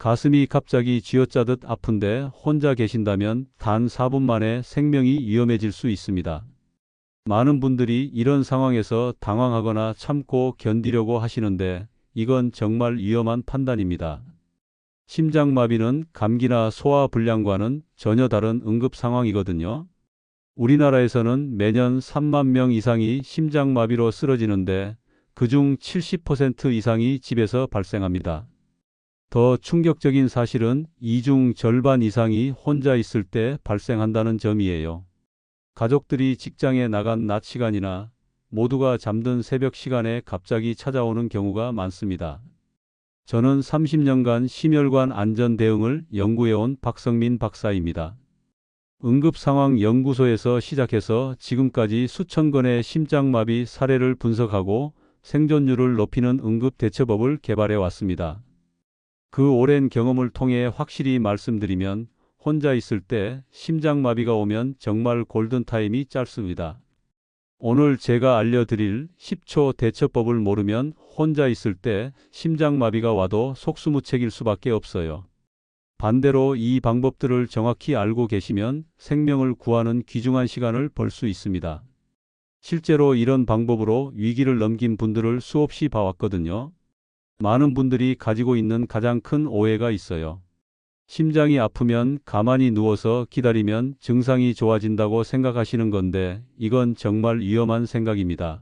가슴이 갑자기 쥐어짜듯 아픈데 혼자 계신다면 단 4분 만에 생명이 위험해질 수 있습니다. 많은 분들이 이런 상황에서 당황하거나 참고 견디려고 하시는데 이건 정말 위험한 판단입니다. 심장마비는 감기나 소화불량과는 전혀 다른 응급 상황이거든요. 우리나라에서는 매년 3만 명 이상이 심장마비로 쓰러지는데 그중 70% 이상이 집에서 발생합니다. 더 충격적인 사실은 이 중 절반 이상이 혼자 있을 때 발생한다는 점이에요. 가족들이 직장에 나간 낮 시간이나 모두가 잠든 새벽 시간에 갑자기 찾아오는 경우가 많습니다. 저는 30년간 심혈관 안전 대응을 연구해온 박성민 박사입니다. 응급상황연구소에서 시작해서 지금까지 수천 건의 심장마비 사례를 분석하고 생존율을 높이는 응급대처법을 개발해 왔습니다. 그 오랜 경험을 통해 확실히 말씀드리면 혼자 있을 때 심장마비가 오면 정말 골든타임이 짧습니다. 오늘 제가 알려드릴 10초 대처법을 모르면 혼자 있을 때 심장마비가 와도 속수무책일 수밖에 없어요. 반대로 이 방법들을 정확히 알고 계시면 생명을 구하는 귀중한 시간을 벌 수 있습니다. 실제로 이런 방법으로 위기를 넘긴 분들을 수없이 봐왔거든요. 많은 분들이 가지고 있는 가장 큰 오해가 있어요. 심장이 아프면 가만히 누워서 기다리면 증상이 좋아진다고 생각하시는 건데 이건 정말 위험한 생각입니다.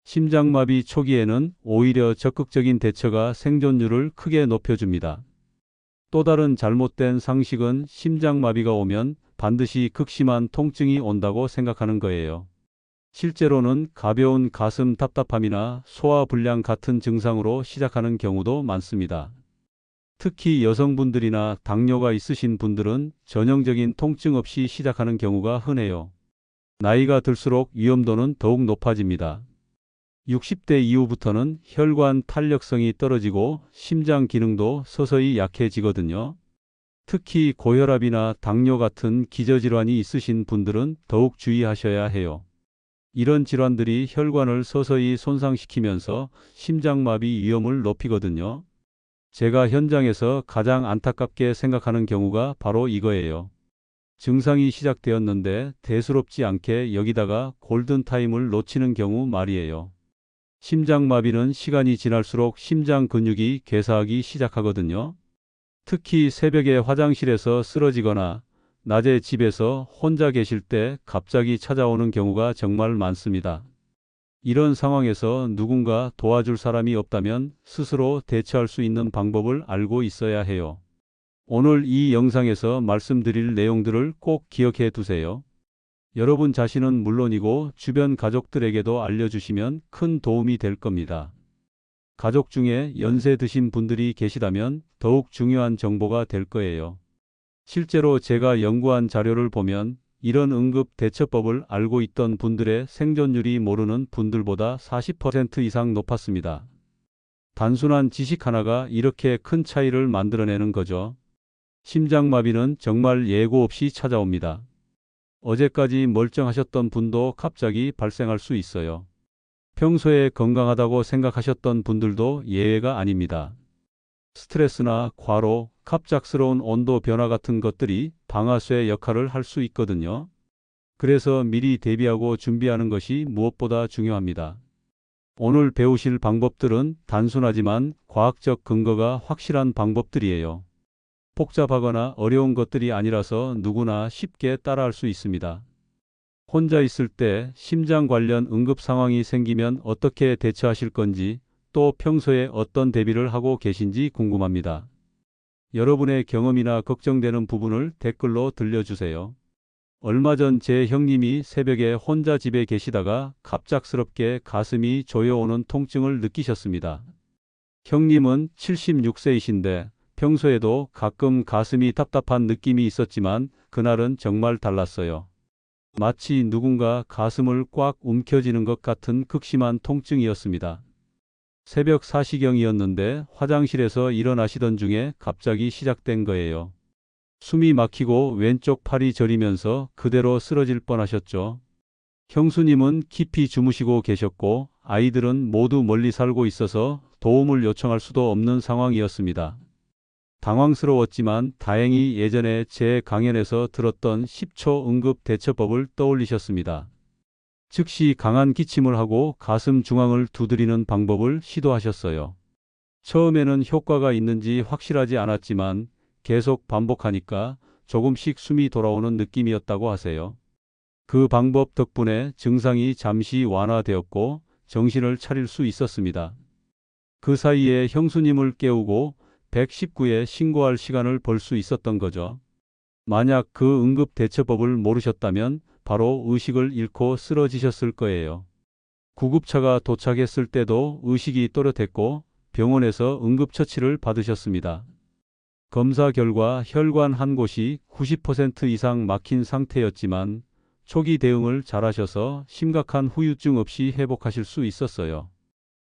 심장마비 초기에는 오히려 적극적인 대처가 생존율을 크게 높여줍니다. 또 다른 잘못된 상식은 심장마비가 오면 반드시 극심한 통증이 온다고 생각하는 거예요. 실제로는 가벼운 가슴 답답함이나 소화불량 같은 증상으로 시작하는 경우도 많습니다. 특히 여성분들이나 당뇨가 있으신 분들은 전형적인 통증 없이 시작하는 경우가 흔해요. 나이가 들수록 위험도는 더욱 높아집니다. 60대 이후부터는 혈관 탄력성이 떨어지고 심장 기능도 서서히 약해지거든요. 특히 고혈압이나 당뇨 같은 기저질환이 있으신 분들은 더욱 주의하셔야 해요. 이런 질환들이 혈관을 서서히 손상시키면서 심장마비 위험을 높이거든요. 제가 현장에서 가장 안타깝게 생각하는 경우가 바로 이거예요. 증상이 시작되었는데 대수롭지 않게 여기다가 골든타임을 놓치는 경우 말이에요. 심장마비는 시간이 지날수록 심장 근육이 괴사하기 시작하거든요. 특히 새벽에 화장실에서 쓰러지거나 낮에 집에서 혼자 계실 때 갑자기 찾아오는 경우가 정말 많습니다. 이런 상황에서 누군가 도와줄 사람이 없다면 스스로 대처할 수 있는 방법을 알고 있어야 해요. 오늘 이 영상에서 말씀드릴 내용들을 꼭 기억해 두세요. 여러분 자신은 물론이고 주변 가족들에게도 알려주시면 큰 도움이 될 겁니다. 가족 중에 연세 드신 분들이 계시다면 더욱 중요한 정보가 될 거예요. 실제로 제가 연구한 자료를 보면 이런 응급 대처법을 알고 있던 분들의 생존율이 모르는 분들보다 40% 이상 높았습니다. 단순한 지식 하나가 이렇게 큰 차이를 만들어내는 거죠. 심장마비는 정말 예고 없이 찾아옵니다. 어제까지 멀쩡하셨던 분도 갑자기 발생할 수 있어요. 평소에 건강하다고 생각하셨던 분들도 예외가 아닙니다. 스트레스나 과로, 갑작스러운 온도 변화 같은 것들이 방아쇠 역할을 할 수 있거든요. 그래서 미리 대비하고 준비하는 것이 무엇보다 중요합니다. 오늘 배우실 방법들은 단순하지만 과학적 근거가 확실한 방법들이에요. 복잡하거나 어려운 것들이 아니라서 누구나 쉽게 따라할 수 있습니다. 혼자 있을 때 심장 관련 응급 상황이 생기면 어떻게 대처하실 건지, 또 평소에 어떤 대비를 하고 계신지 궁금합니다. 여러분의 경험이나 걱정되는 부분을 댓글로 들려주세요. 얼마 전 제 형님이 새벽에 혼자 집에 계시다가 갑작스럽게 가슴이 조여오는 통증을 느끼셨습니다. 형님은 76세이신데 평소에도 가끔 가슴이 답답한 느낌이 있었지만 그날은 정말 달랐어요. 마치 누군가 가슴을 꽉 움켜쥐는 것 같은 극심한 통증이었습니다. 새벽 4시경이었는데 화장실에서 일어나시던 중에 갑자기 시작된 거예요. 숨이 막히고 왼쪽 팔이 저리면서 그대로 쓰러질 뻔하셨죠. 형수님은 깊이 주무시고 계셨고 아이들은 모두 멀리 살고 있어서 도움을 요청할 수도 없는 상황이었습니다. 당황스러웠지만 다행히 예전에 제 강연에서 들었던 10초 응급 대처법을 떠올리셨습니다. 즉시 강한 기침을 하고 가슴 중앙을 두드리는 방법을 시도하셨어요. 처음에는 효과가 있는지 확실하지 않았지만 계속 반복하니까 조금씩 숨이 돌아오는 느낌이었다고 하세요. 그 방법 덕분에 증상이 잠시 완화되었고 정신을 차릴 수 있었습니다. 그 사이에 형수님을 깨우고 119에 신고할 시간을 벌 수 있었던 거죠. 만약 그 응급 대처법을 모르셨다면 바로 의식을 잃고 쓰러지셨을 거예요. 구급차가 도착했을 때도 의식이 또렷했고 병원에서 응급처치를 받으셨습니다. 검사 결과 혈관 한 곳이 90% 이상 막힌 상태였지만 초기 대응을 잘하셔서 심각한 후유증 없이 회복하실 수 있었어요.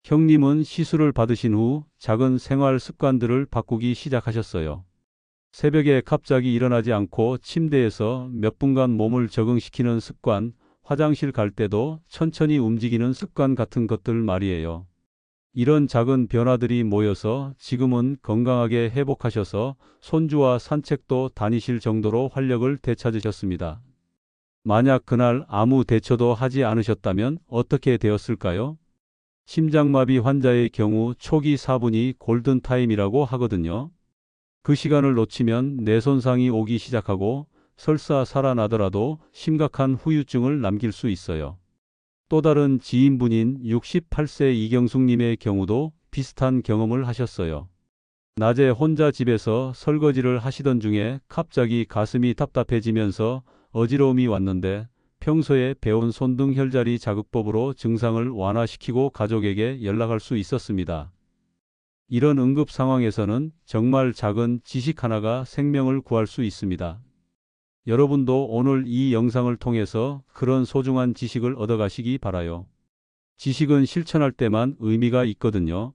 형님은 시술을 받으신 후 작은 생활 습관들을 바꾸기 시작하셨어요. 새벽에 갑자기 일어나지 않고 침대에서 몇 분간 몸을 적응시키는 습관, 화장실 갈 때도 천천히 움직이는 습관 같은 것들 말이에요. 이런 작은 변화들이 모여서 지금은 건강하게 회복하셔서 손주와 산책도 다니실 정도로 활력을 되찾으셨습니다. 만약 그날 아무 대처도 하지 않으셨다면 어떻게 되었을까요? 심장마비 환자의 경우 초기 4분이 골든타임이라고 하거든요. 그 시간을 놓치면 뇌손상이 오기 시작하고 설사 살아나더라도 심각한 후유증을 남길 수 있어요. 또 다른 지인분인 68세 이경숙님의 경우도 비슷한 경험을 하셨어요. 낮에 혼자 집에서 설거지를 하시던 중에 갑자기 가슴이 답답해지면서 어지러움이 왔는데 평소에 배운 손등혈자리 자극법으로 증상을 완화시키고 가족에게 연락할 수 있었습니다. 이런 응급 상황에서는 정말 작은 지식 하나가 생명을 구할 수 있습니다. 여러분도 오늘 이 영상을 통해서 그런 소중한 지식을 얻어가시기 바라요. 지식은 실천할 때만 의미가 있거든요.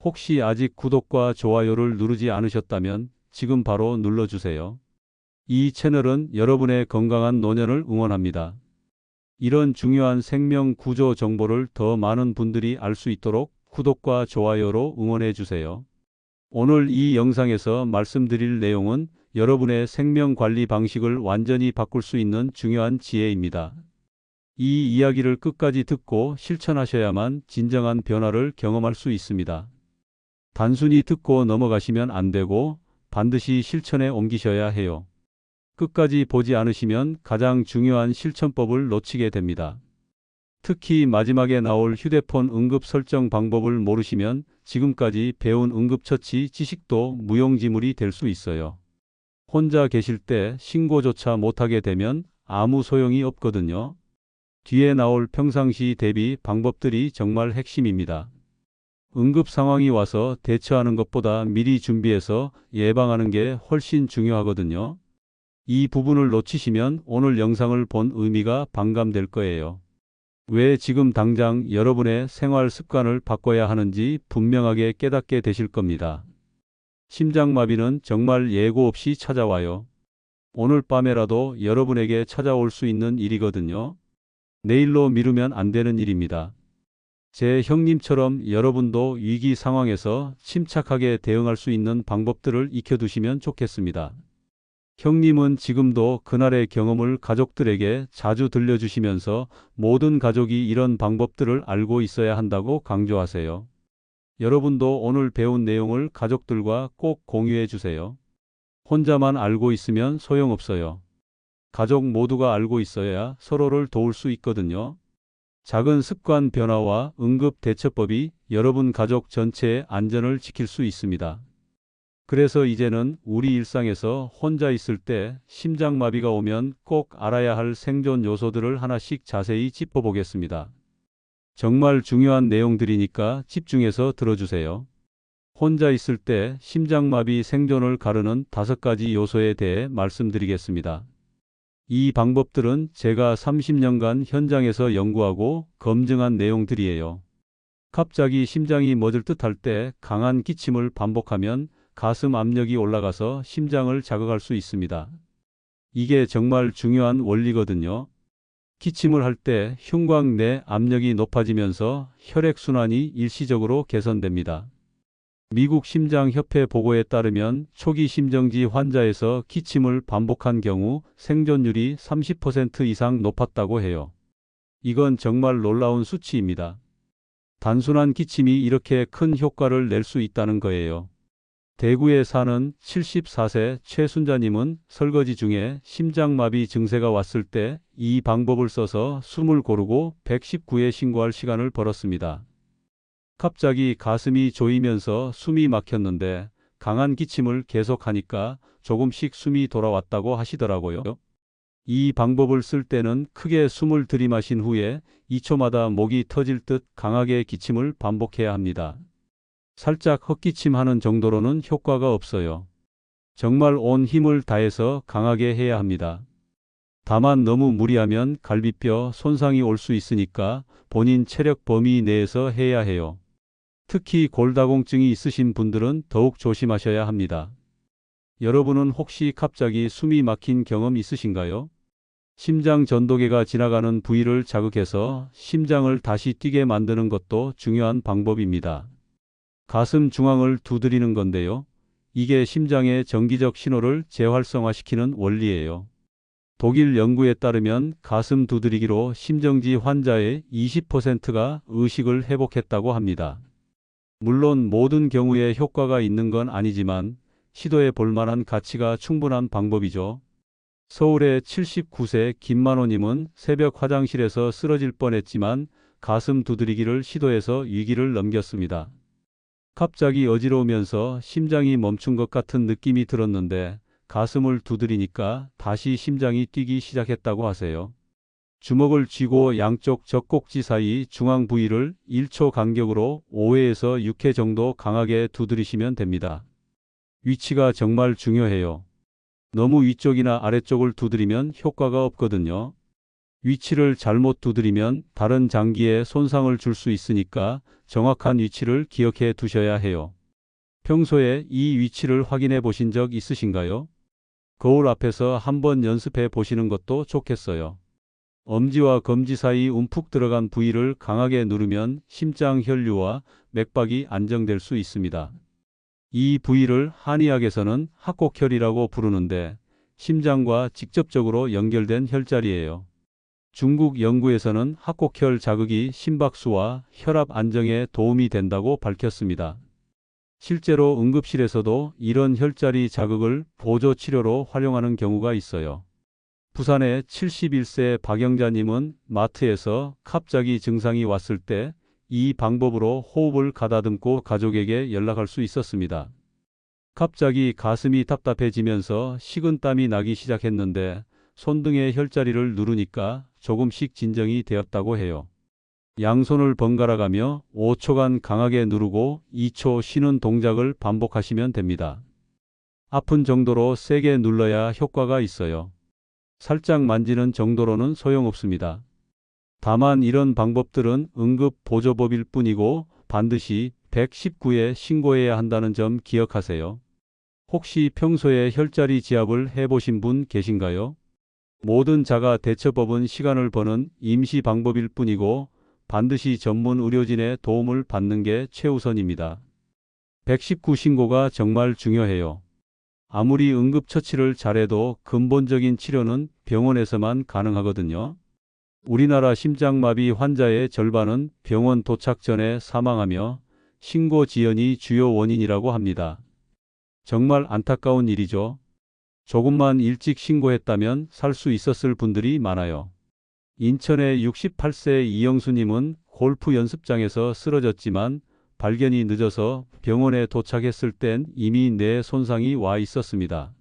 혹시 아직 구독과 좋아요를 누르지 않으셨다면 지금 바로 눌러주세요. 이 채널은 여러분의 건강한 노년을 응원합니다. 이런 중요한 생명 구조 정보를 더 많은 분들이 알 수 있도록 구독과 좋아요로 응원해 주세요. 오늘 이 영상에서 말씀드릴 내용은 여러분의 생명 관리 방식을 완전히 바꿀 수 있는 중요한 지혜입니다. 이 이야기를 끝까지 듣고 실천하셔야만 진정한 변화를 경험할 수 있습니다. 단순히 듣고 넘어가시면 안 되고 반드시 실천에 옮기셔야 해요. 끝까지 보지 않으시면 가장 중요한 실천법을 놓치게 됩니다. 특히 마지막에 나올 휴대폰 응급 설정 방법을 모르시면 지금까지 배운 응급처치 지식도 무용지물이 될 수 있어요. 혼자 계실 때 신고조차 못하게 되면 아무 소용이 없거든요. 뒤에 나올 평상시 대비 방법들이 정말 핵심입니다. 응급 상황이 와서 대처하는 것보다 미리 준비해서 예방하는 게 훨씬 중요하거든요. 이 부분을 놓치시면 오늘 영상을 본 의미가 반감될 거예요. 왜 지금 당장 여러분의 생활 습관을 바꿔야 하는지 분명하게 깨닫게 되실 겁니다. 심장마비는 정말 예고 없이 찾아와요. 오늘 밤에라도 여러분에게 찾아올 수 있는 일이거든요. 내일로 미루면 안 되는 일입니다. 제 형님처럼 여러분도 위기 상황에서 침착하게 대응할 수 있는 방법들을 익혀두시면 좋겠습니다. 형님은 지금도 그날의 경험을 가족들에게 자주 들려주시면서 모든 가족이 이런 방법들을 알고 있어야 한다고 강조하세요. 여러분도 오늘 배운 내용을 가족들과 꼭 공유해 주세요. 혼자만 알고 있으면 소용없어요. 가족 모두가 알고 있어야 서로를 도울 수 있거든요. 작은 습관 변화와 응급 대처법이 여러분 가족 전체의 안전을 지킬 수 있습니다. 그래서 이제는 우리 일상에서 혼자 있을 때 심장마비가 오면 꼭 알아야 할 생존 요소들을 하나씩 자세히 짚어보겠습니다. 정말 중요한 내용들이니까 집중해서 들어주세요. 혼자 있을 때 심장마비 생존을 가르는 5가지 요소에 대해 말씀드리겠습니다. 이 방법들은 제가 30년간 현장에서 연구하고 검증한 내용들이에요. 갑자기 심장이 멎을 듯할 때 강한 기침을 반복하면 가슴 압력이 올라가서 심장을 자극할 수 있습니다. 이게 정말 중요한 원리거든요. 기침을 할 때 흉곽 내 압력이 높아지면서 혈액순환이 일시적으로 개선됩니다. 미국 심장협회 보고에 따르면 초기 심정지 환자에서 기침을 반복한 경우 생존율이 30% 이상 높았다고 해요. 이건 정말 놀라운 수치입니다. 단순한 기침이 이렇게 큰 효과를 낼 수 있다는 거예요. 대구에 사는 74세 최순자님은 설거지 중에 심장마비 증세가 왔을 때 이 방법을 써서 숨을 고르고 119에 신고할 시간을 벌었습니다. 갑자기 가슴이 조이면서 숨이 막혔는데 강한 기침을 계속하니까 조금씩 숨이 돌아왔다고 하시더라고요. 이 방법을 쓸 때는 크게 숨을 들이마신 후에 2초마다 목이 터질 듯 강하게 기침을 반복해야 합니다. 살짝 헛기침하는 정도로는 효과가 없어요. 정말 온 힘을 다해서 강하게 해야 합니다. 다만 너무 무리하면 갈비뼈 손상이 올 수 있으니까 본인 체력 범위 내에서 해야 해요. 특히 골다공증이 있으신 분들은 더욱 조심하셔야 합니다. 여러분은 혹시 갑자기 숨이 막힌 경험 있으신가요? 심장 전도계가 지나가는 부위를 자극해서 심장을 다시 뛰게 만드는 것도 중요한 방법입니다. 가슴 중앙을 두드리는 건데요. 이게 심장의 정기적 신호를 재활성화시키는 원리예요. 독일 연구에 따르면 가슴 두드리기로 심정지 환자의 20%가 의식을 회복했다고 합니다. 물론 모든 경우에 효과가 있는 건 아니지만 시도해 볼 만한 가치가 충분한 방법이죠. 서울의 79세 김만호님은 새벽 화장실에서 쓰러질 뻔했지만 가슴 두드리기를 시도해서 위기를 넘겼습니다. 갑자기 어지러우면서 심장이 멈춘 것 같은 느낌이 들었는데 가슴을 두드리니까 다시 심장이 뛰기 시작했다고 하세요. 주먹을 쥐고 양쪽 젖꼭지 사이 중앙 부위를 1초 간격으로 5회에서 6회 정도 강하게 두드리시면 됩니다. 위치가 정말 중요해요. 너무 위쪽이나 아래쪽을 두드리면 효과가 없거든요. 위치를 잘못 두드리면 다른 장기에 손상을 줄 수 있으니까 정확한 위치를 기억해 두셔야 해요. 평소에 이 위치를 확인해 보신 적 있으신가요? 거울 앞에서 한번 연습해 보시는 것도 좋겠어요. 엄지와 검지 사이 움푹 들어간 부위를 강하게 누르면 심장 혈류와 맥박이 안정될 수 있습니다. 이 부위를 한의학에서는 합곡혈이라고 부르는데 심장과 직접적으로 연결된 혈자리예요. 중국 연구에서는 합곡혈 자극이 심박수와 혈압 안정에 도움이 된다고 밝혔습니다. 실제로 응급실에서도 이런 혈자리 자극을 보조 치료로 활용하는 경우가 있어요. 부산의 71세 박영자님은 마트에서 갑자기 증상이 왔을 때 이 방법으로 호흡을 가다듬고 가족에게 연락할 수 있었습니다. 갑자기 가슴이 답답해지면서 식은땀이 나기 시작했는데 손등의 혈자리를 누르니까 조금씩 진정이 되었다고 해요. 양손을 번갈아 가며 5초간 강하게 누르고 2초 쉬는 동작을 반복하시면 됩니다. 아픈 정도로 세게 눌러야 효과가 있어요. 살짝 만지는 정도로는 소용없습니다. 다만 이런 방법들은 응급 보조법일 뿐이고 반드시 119에 신고해야 한다는 점 기억하세요. 혹시 평소에 혈자리 지압을 해보신 분 계신가요? 모든 자가 대처법은 시간을 버는 임시 방법일 뿐이고 반드시 전문 의료진의 도움을 받는 게 최우선입니다. 119 신고가 정말 중요해요. 아무리 응급처치를 잘해도 근본적인 치료는 병원에서만 가능하거든요. 우리나라 심장마비 환자의 절반은 병원 도착 전에 사망하며 신고 지연이 주요 원인이라고 합니다. 정말 안타까운 일이죠. 조금만 일찍 신고했다면 살 수 있었을 분들이 많아요. 인천의 68세 이영수님은 골프 연습장에서 쓰러졌지만 발견이 늦어서 병원에 도착했을 땐 이미 뇌 손상이 와 있었습니다.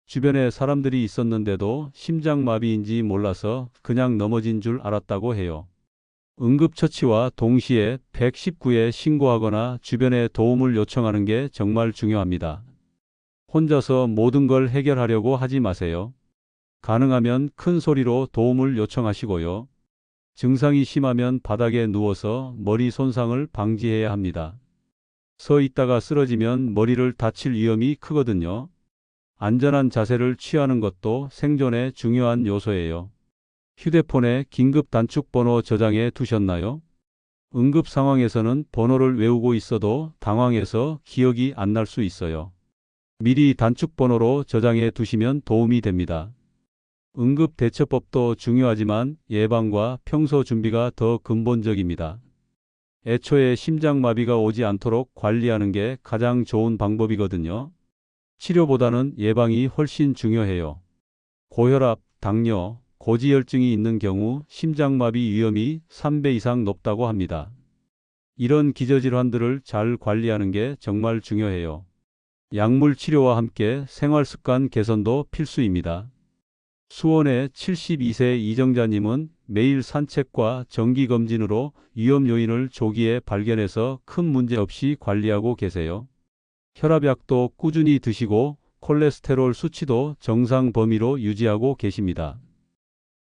주변에 사람들이 있었는데도 심장마비인지 몰라서 그냥 넘어진 줄 알았다고 해요. 응급처치와 동시에 119에 신고하거나 주변에 도움을 요청하는 게 정말 중요합니다. 혼자서 모든 걸 해결하려고 하지 마세요. 가능하면 큰 소리로 도움을 요청하시고요. 증상이 심하면 바닥에 누워서 머리 손상을 방지해야 합니다. 서 있다가 쓰러지면 머리를 다칠 위험이 크거든요. 안전한 자세를 취하는 것도 생존에 중요한 요소예요. 휴대폰에 긴급 단축 번호 저장해 두셨나요? 응급 상황에서는 번호를 외우고 있어도 당황해서 기억이 안 날 수 있어요. 미리 단축 번호로 저장해 두시면 도움이 됩니다. 응급 대처법도 중요하지만 예방과 평소 준비가 더 근본적입니다. 애초에 심장마비가 오지 않도록 관리하는 게 가장 좋은 방법이거든요. 치료보다는 예방이 훨씬 중요해요. 고혈압, 당뇨, 고지혈증이 있는 경우 심장마비 위험이 3배 이상 높다고 합니다. 이런 기저질환들을 잘 관리하는 게 정말 중요해요. 약물 치료와 함께 생활습관 개선도 필수입니다. 수원의 72세 이정자님은 매일 산책과 정기검진으로 위험 요인을 조기에 발견해서 큰 문제 없이 관리하고 계세요. 혈압약도 꾸준히 드시고 콜레스테롤 수치도 정상 범위로 유지하고 계십니다.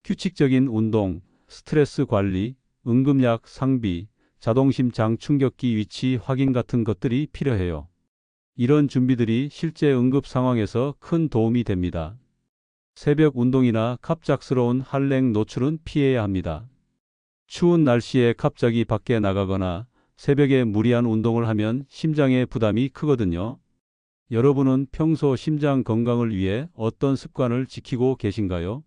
규칙적인 운동, 스트레스 관리, 응급약 상비, 자동심장 충격기 위치 확인 같은 것들이 필요해요. 이런 준비들이 실제 응급 상황에서 큰 도움이 됩니다. 새벽 운동이나 갑작스러운 한랭 노출은 피해야 합니다. 추운 날씨에 갑자기 밖에 나가거나 새벽에 무리한 운동을 하면 심장에 부담이 크거든요. 여러분은 평소 심장 건강을 위해 어떤 습관을 지키고 계신가요?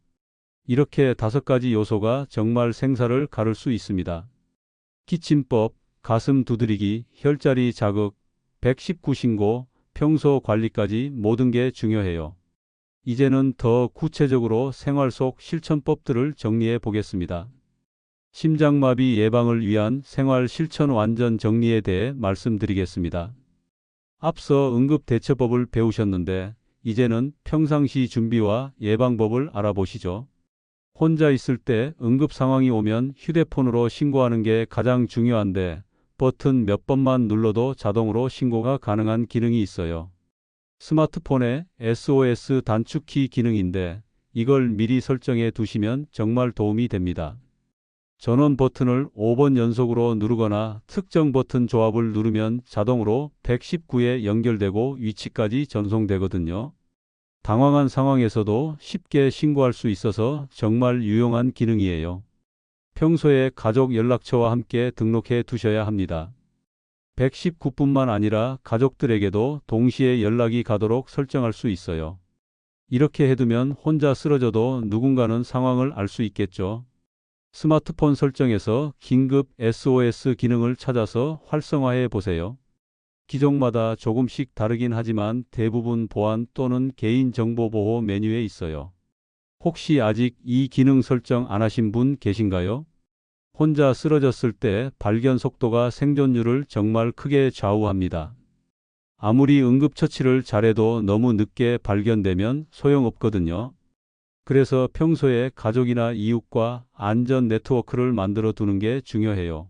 이렇게 5가지 요소가 정말 생사를 가를 수 있습니다. 기침법, 가슴 두드리기, 혈자리 자극, 119 신고, 평소 관리까지 모든 게 중요해요. 이제는 더 구체적으로 생활 속 실천법들을 정리해 보겠습니다. 심장마비 예방을 위한 생활 실천 완전 정리에 대해 말씀드리겠습니다. 앞서 응급대처법을 배우셨는데 이제는 평상시 준비와 예방법을 알아보시죠. 혼자 있을 때 응급 상황이 오면 휴대폰으로 신고하는 게 가장 중요한데 버튼 몇 번만 눌러도 자동으로 신고가 가능한 기능이 있어요. 스마트폰에 SOS 단축키 기능인데 이걸 미리 설정해 두시면 정말 도움이 됩니다. 전원 버튼을 5번 연속으로 누르거나 특정 버튼 조합을 누르면 자동으로 119에 연결되고 위치까지 전송되거든요. 당황한 상황에서도 쉽게 신고할 수 있어서 정말 유용한 기능이에요. 평소에 가족 연락처와 함께 등록해 두셔야 합니다. 119뿐만 아니라 가족들에게도 동시에 연락이 가도록 설정할 수 있어요. 이렇게 해두면 혼자 쓰러져도 누군가는 상황을 알 수 있겠죠. 스마트폰 설정에서 긴급 SOS 기능을 찾아서 활성화해 보세요. 기종마다 조금씩 다르긴 하지만 대부분 보안 또는 개인정보보호 메뉴에 있어요. 혹시 아직 이 기능 설정 안 하신 분 계신가요? 혼자 쓰러졌을 때 발견 속도가 생존율을 정말 크게 좌우합니다. 아무리 응급처치를 잘해도 너무 늦게 발견되면 소용없거든요. 그래서 평소에 가족이나 이웃과 안전 네트워크를 만들어 두는 게 중요해요.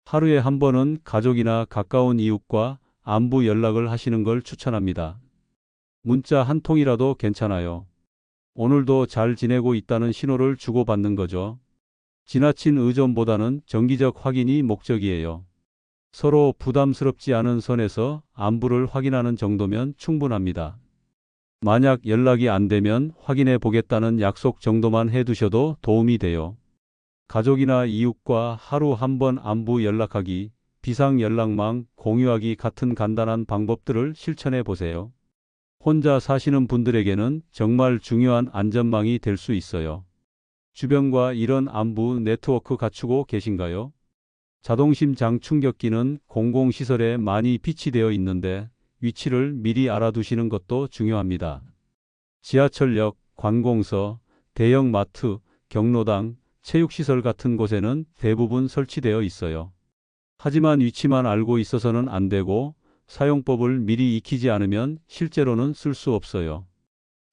하루에 한 번은 가족이나 가까운 이웃과 안부 연락을 하시는 걸 추천합니다. 문자 한 통이라도 괜찮아요. 오늘도 잘 지내고 있다는 신호를 주고받는 거죠. 지나친 의존보다는 정기적 확인이 목적이에요. 서로 부담스럽지 않은 선에서 안부를 확인하는 정도면 충분합니다. 만약 연락이 안 되면 확인해 보겠다는 약속 정도만 해두셔도 도움이 돼요. 가족이나 이웃과 하루 한 번 안부 연락하기, 비상 연락망 공유하기 같은 간단한 방법들을 실천해 보세요. 혼자 사시는 분들에게는 정말 중요한 안전망이 될 수 있어요. 주변과 이런 안부 네트워크 갖추고 계신가요? 자동심장 충격기는 공공시설에 많이 비치되어 있는데 위치를 미리 알아두시는 것도 중요합니다. 지하철역, 관공서, 대형 마트, 경로당, 체육시설 같은 곳에는 대부분 설치되어 있어요. 하지만 위치만 알고 있어서는 안 되고 사용법을 미리 익히지 않으면 실제로는 쓸 수 없어요.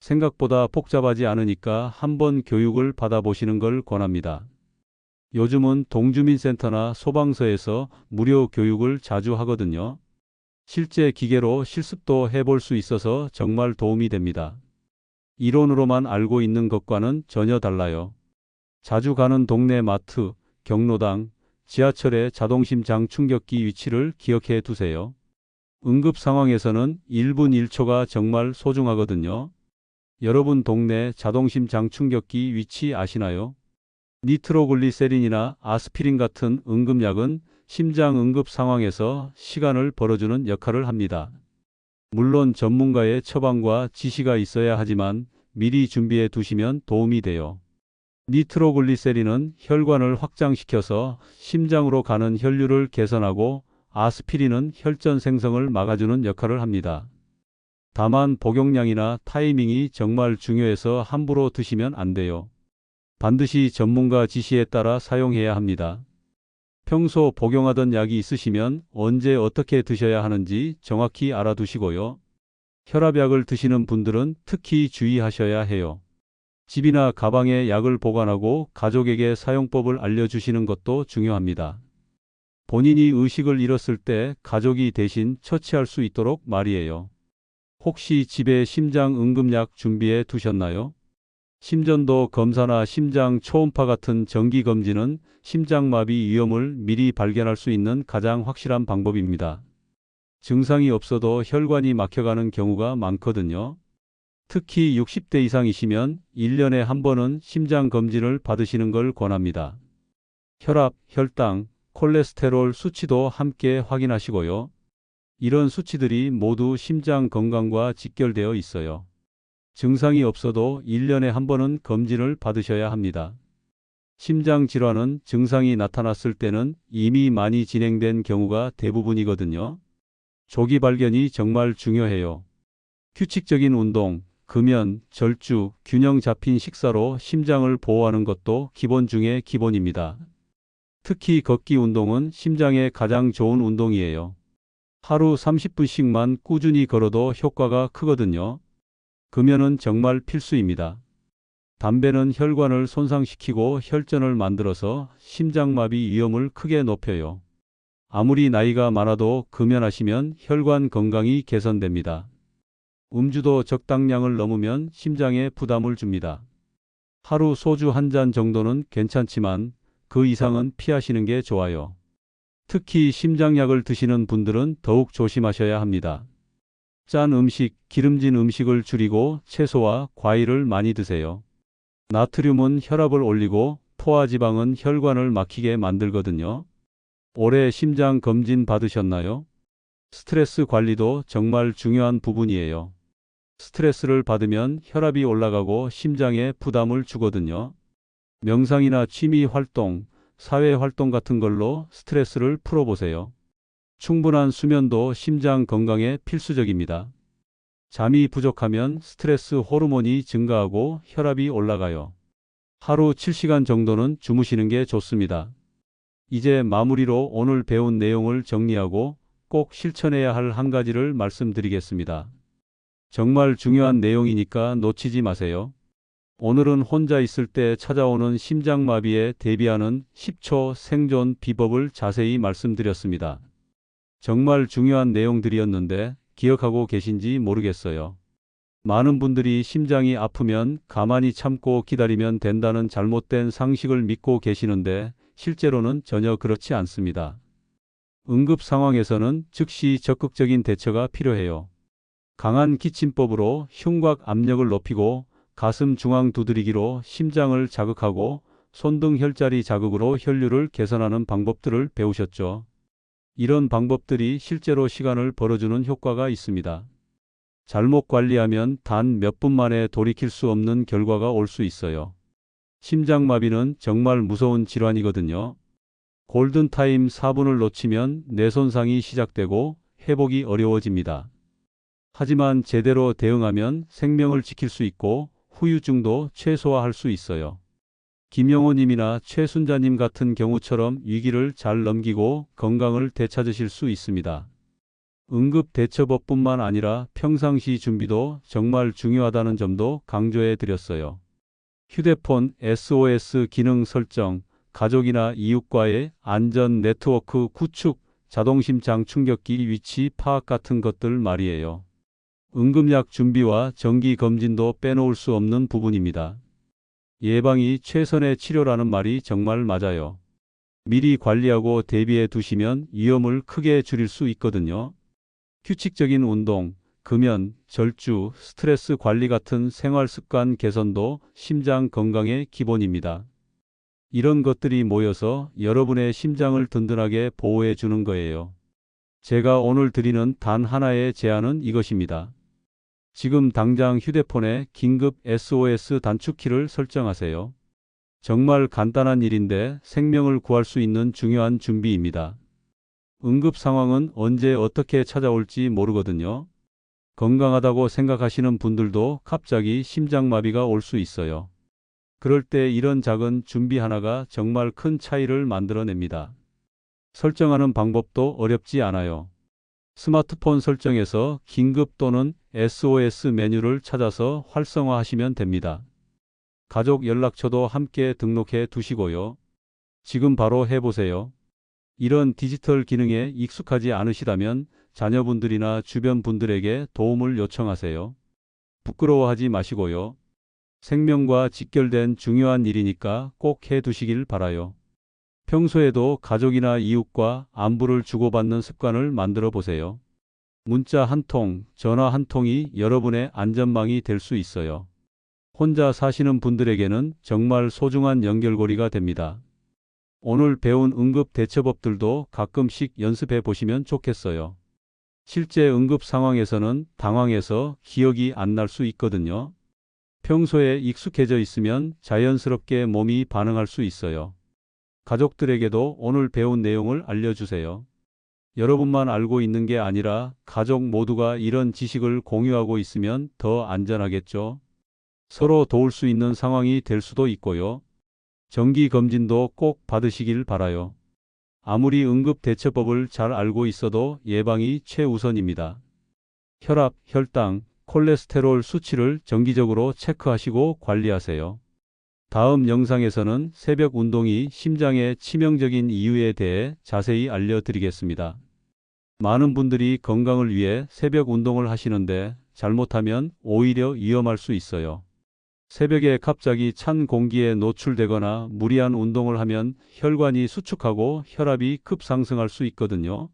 생각보다 복잡하지 않으니까 한번 교육을 받아보시는 걸 권합니다. 요즘은 동주민센터나 소방서에서 무료 교육을 자주 하거든요. 실제 기계로 실습도 해볼 수 있어서 정말 도움이 됩니다. 이론으로만 알고 있는 것과는 전혀 달라요. 자주 가는 동네 마트, 경로당, 지하철의 자동심장 충격기 위치를 기억해 두세요. 응급 상황에서는 1분 1초가 정말 소중하거든요. 여러분 동네 자동심장 충격기 위치 아시나요? 니트로글리세린이나 아스피린 같은 응급약은 심장 응급 상황에서 시간을 벌어주는 역할을 합니다. 물론 전문가의 처방과 지시가 있어야 하지만 미리 준비해 두시면 도움이 돼요. 니트로글리세린은 혈관을 확장시켜서 심장으로 가는 혈류를 개선하고 아스피린은 혈전 생성을 막아주는 역할을 합니다. 다만 복용량이나 타이밍이 정말 중요해서 함부로 드시면 안 돼요. 반드시 전문가 지시에 따라 사용해야 합니다. 평소 복용하던 약이 있으시면 언제 어떻게 드셔야 하는지 정확히 알아두시고요. 혈압약을 드시는 분들은 특히 주의하셔야 해요. 집이나 가방에 약을 보관하고 가족에게 사용법을 알려주시는 것도 중요합니다. 본인이 의식을 잃었을 때 가족이 대신 처치할 수 있도록 말이에요. 혹시 집에 심장 응급약 준비해 두셨나요? 심전도 검사나 심장 초음파 같은 정기 검진은 심장마비 위험을 미리 발견할 수 있는 가장 확실한 방법입니다. 증상이 없어도 혈관이 막혀가는 경우가 많거든요. 특히 60대 이상이시면 1년에 한 번은 심장 검진을 받으시는 걸 권합니다. 혈압, 혈당, 콜레스테롤 수치도 함께 확인하시고요. 이런 수치들이 모두 심장 건강과 직결되어 있어요. 증상이 없어도 1년에 한 번은 검진을 받으셔야 합니다. 심장 질환은 증상이 나타났을 때는 이미 많이 진행된 경우가 대부분이거든요. 조기 발견이 정말 중요해요. 규칙적인 운동, 금연, 절주, 균형 잡힌 식사로 심장을 보호하는 것도 기본 중의 기본입니다. 특히 걷기 운동은 심장에 가장 좋은 운동이에요. 하루 30분씩만 꾸준히 걸어도 효과가 크거든요. 금연은 정말 필수입니다. 담배는 혈관을 손상시키고 혈전을 만들어서 심장마비 위험을 크게 높여요. 아무리 나이가 많아도 금연하시면 혈관 건강이 개선됩니다. 음주도 적당량을 넘으면 심장에 부담을 줍니다. 하루 소주 한 잔 정도는 괜찮지만 그 이상은 피하시는 게 좋아요. 특히 심장약을 드시는 분들은 더욱 조심하셔야 합니다. 짠 음식, 기름진 음식을 줄이고 채소와 과일을 많이 드세요. 나트륨은 혈압을 올리고 포화지방은 혈관을 막히게 만들거든요. 올해 심장 검진 받으셨나요? 스트레스 관리도 정말 중요한 부분이에요. 스트레스를 받으면 혈압이 올라가고 심장에 부담을 주거든요. 명상이나 취미 활동, 사회 활동 같은 걸로 스트레스를 풀어보세요. 충분한 수면도 심장 건강에 필수적입니다. 잠이 부족하면 스트레스 호르몬이 증가하고 혈압이 올라가요. 하루 7시간 정도는 주무시는 게 좋습니다. 이제 마무리로 오늘 배운 내용을 정리하고 꼭 실천해야 할 한 가지를 말씀드리겠습니다. 정말 중요한 내용이니까 놓치지 마세요. 오늘은 혼자 있을 때 찾아오는 심장마비에 대비하는 10초 생존 비법을 자세히 말씀드렸습니다. 정말 중요한 내용들이었는데 기억하고 계신지 모르겠어요. 많은 분들이 심장이 아프면 가만히 참고 기다리면 된다는 잘못된 상식을 믿고 계시는데 실제로는 전혀 그렇지 않습니다. 응급 상황에서는 즉시 적극적인 대처가 필요해요. 강한 기침법으로 흉곽 압력을 높이고 가슴 중앙 두드리기로 심장을 자극하고 손등 혈자리 자극으로 혈류를 개선하는 방법들을 배우셨죠. 이런 방법들이 실제로 시간을 벌어주는 효과가 있습니다. 잘못 관리하면 단 몇 분 만에 돌이킬 수 없는 결과가 올 수 있어요. 심장마비는 정말 무서운 질환이거든요. 골든타임 4분을 놓치면 뇌손상이 시작되고 회복이 어려워집니다. 하지만 제대로 대응하면 생명을 지킬 수 있고 후유증도 최소화할 수 있어요. 김영호님이나 최순자님 같은 경우처럼 위기를 잘 넘기고 건강을 되찾으실 수 있습니다. 응급대처법뿐만 아니라 평상시 준비도 정말 중요하다는 점도 강조해 드렸어요. 휴대폰 SOS 기능 설정, 가족이나 이웃과의 안전 네트워크 구축, 자동심장 충격기 위치 파악 같은 것들 말이에요. 응급약 준비와 정기 검진도 빼놓을 수 없는 부분입니다. 예방이 최선의 치료라는 말이 정말 맞아요. 미리 관리하고 대비해 두시면 위험을 크게 줄일 수 있거든요. 규칙적인 운동, 금연, 절주, 스트레스 관리 같은 생활 습관 개선도 심장 건강의 기본입니다. 이런 것들이 모여서 여러분의 심장을 든든하게 보호해 주는 거예요. 제가 오늘 드리는 단 하나의 제안은 이것입니다. 지금 당장 휴대폰에 긴급 SOS 단축키를 설정하세요. 정말 간단한 일인데 생명을 구할 수 있는 중요한 준비입니다. 응급 상황은 언제 어떻게 찾아올지 모르거든요. 건강하다고 생각하시는 분들도 갑자기 심장마비가 올 수 있어요. 그럴 때 이런 작은 준비 하나가 정말 큰 차이를 만들어냅니다. 설정하는 방법도 어렵지 않아요. 스마트폰 설정에서 긴급 또는 SOS 메뉴를 찾아서 활성화하시면 됩니다. 가족 연락처도 함께 등록해 두시고요. 지금 바로 해보세요. 이런 디지털 기능에 익숙하지 않으시다면 자녀분들이나 주변 분들에게 도움을 요청하세요. 부끄러워하지 마시고요. 생명과 직결된 중요한 일이니까 꼭 해두시길 바라요. 평소에도 가족이나 이웃과 안부를 주고받는 습관을 만들어 보세요. 문자 한 통, 전화 한 통이 여러분의 안전망이 될 수 있어요. 혼자 사시는 분들에게는 정말 소중한 연결고리가 됩니다. 오늘 배운 응급 대처법들도 가끔씩 연습해 보시면 좋겠어요. 실제 응급 상황에서는 당황해서 기억이 안 날 수 있거든요. 평소에 익숙해져 있으면 자연스럽게 몸이 반응할 수 있어요. 가족들에게도 오늘 배운 내용을 알려주세요. 여러분만 알고 있는 게 아니라 가족 모두가 이런 지식을 공유하고 있으면 더 안전하겠죠. 서로 도울 수 있는 상황이 될 수도 있고요. 정기 검진도 꼭 받으시길 바라요. 아무리 응급 대처법을 잘 알고 있어도 예방이 최우선입니다. 혈압, 혈당, 콜레스테롤 수치를 정기적으로 체크하시고 관리하세요. 다음 영상에서는 새벽 운동이 심장에 치명적인 이유에 대해 자세히 알려드리겠습니다. 많은 분들이 건강을 위해 새벽 운동을 하시는데 잘못하면 오히려 위험할 수 있어요. 새벽에 갑자기 찬 공기에 노출되거나 무리한 운동을 하면 혈관이 수축하고 혈압이 급상승할 수 있거든요.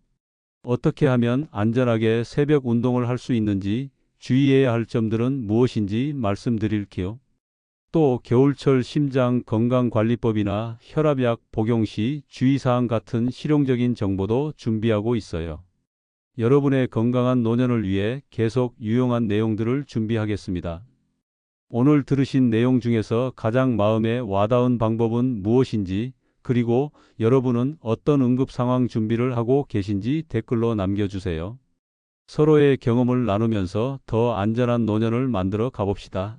어떻게 하면 안전하게 새벽 운동을 할 수 있는지 주의해야 할 점들은 무엇인지 말씀드릴게요. 또 겨울철 심장 건강관리법이나 혈압약 복용 시 주의사항 같은 실용적인 정보도 준비하고 있어요. 여러분의 건강한 노년을 위해 계속 유용한 내용들을 준비하겠습니다. 오늘 들으신 내용 중에서 가장 마음에 와닿은 방법은 무엇인지, 그리고 여러분은 어떤 응급 상황 준비를 하고 계신지 댓글로 남겨주세요. 서로의 경험을 나누면서 더 안전한 노년을 만들어 가봅시다.